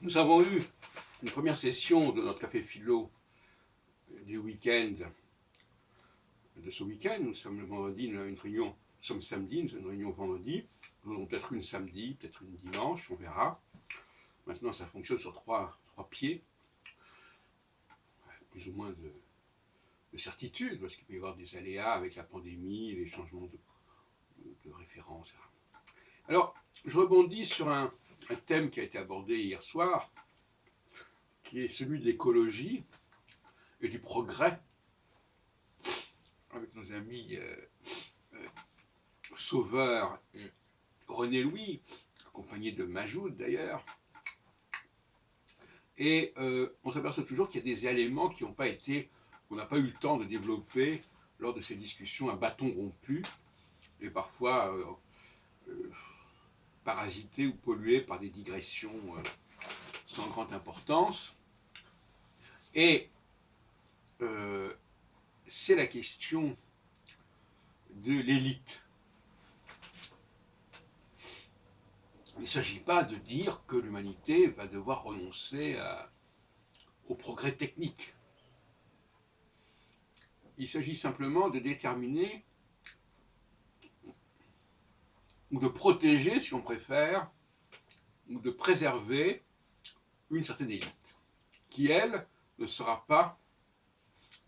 Nous avons eu une première session de notre café philo du week-end, de ce week-end. Nous sommes le vendredi, nous avons une réunion, nous sommes samedi, nous avons une réunion vendredi. Nous aurons peut-être une samedi, peut-être une dimanche, on verra. Maintenant, ça fonctionne sur trois pieds, plus ou moins de certitude, parce qu'il peut y avoir des aléas avec la pandémie, les changements de référence. Alors, je rebondis sur un thème qui a été abordé hier soir, qui est celui de l'écologie et du progrès, avec nos amis Sauveur et René Louis, accompagné de Majoud d'ailleurs. Et on s'aperçoit toujours qu'il y a des éléments qui n'ont pas été, qu'on n'a pas eu le temps de développer lors de ces discussions à bâton rompu, et parfois parasités ou pollués par des digressions sans grande importance. Et c'est la question de l'élite. Il ne s'agit pas de dire que l'humanité va devoir renoncer au progrès technique. Il s'agit simplement de déterminer ou de protéger, si on préfère, ou de préserver une certaine élite, qui, elle, ne sera pas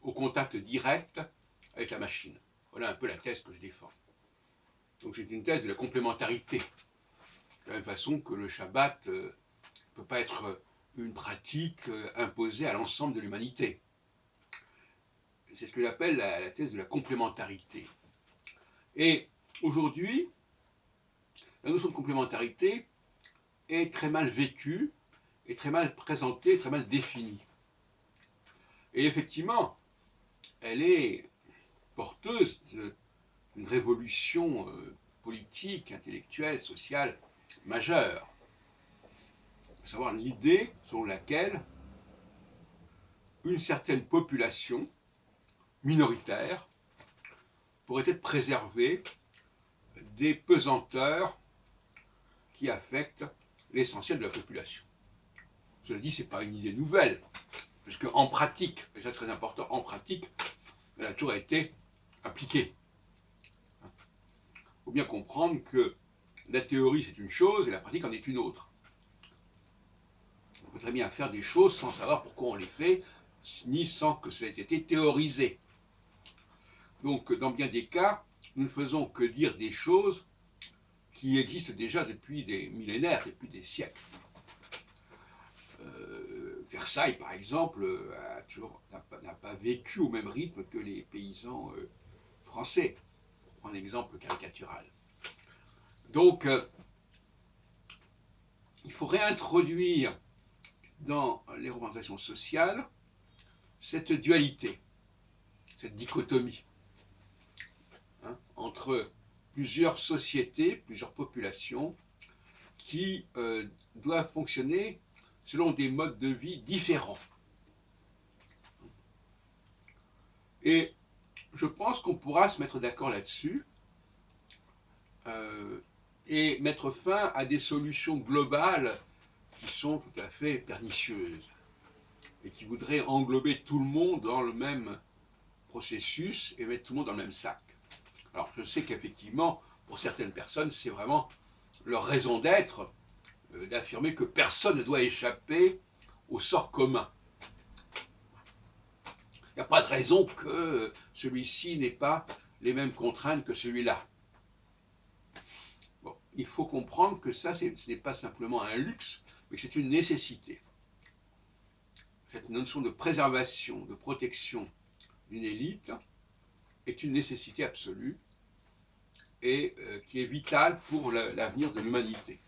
au contact direct avec la machine. Voilà un peu la thèse que je défends. Donc c'est une thèse de la complémentarité. De la même façon que le Shabbat ne peut pas être une pratique imposée à l'ensemble de l'humanité. C'est ce que j'appelle la thèse de la complémentarité. Et aujourd'hui, la notion de complémentarité est très mal vécue, est très mal présentée, très mal définie. Et effectivement, elle est porteuse d'une révolution politique, intellectuelle, sociale majeure. À savoir l'idée selon laquelle une certaine population minoritaire pourrait être préservée des pesanteurs qui affectent l'essentiel de la population. Cela dit, ce n'est pas une idée nouvelle, puisque en pratique, et c'est très important, en pratique, elle a toujours été appliquée. Il faut bien comprendre que la théorie c'est une chose et la pratique en est une autre. On peut très bien faire des choses sans savoir pourquoi on les fait, ni sans que cela ait été théorisé. Donc, dans bien des cas, nous ne faisons que dire des choses qui existent déjà depuis des millénaires, depuis des siècles. Versailles, par exemple, n'a pas vécu au même rythme que les paysans français, pour prendre un exemple caricatural. Donc, il faut réintroduire dans les représentations sociales cette dualité, cette dichotomie entre plusieurs sociétés, plusieurs populations qui doivent fonctionner selon des modes de vie différents. Et je pense qu'on pourra se mettre d'accord là-dessus et mettre fin à des solutions globales qui sont tout à fait pernicieuses et qui voudraient englober tout le monde dans le même processus et mettre tout le monde dans le même sac. Alors je sais qu'effectivement, pour certaines personnes, c'est vraiment leur raison d'être d'affirmer que personne ne doit échapper au sort commun. Il n'y a pas de raison que celui-ci n'ait pas les mêmes contraintes que celui-là. Bon, il faut comprendre que ça, ce n'est pas simplement un luxe, mais que c'est une nécessité. Cette notion de préservation, de protection d'une élite est une nécessité absolue et qui est vitale pour l'avenir de l'humanité.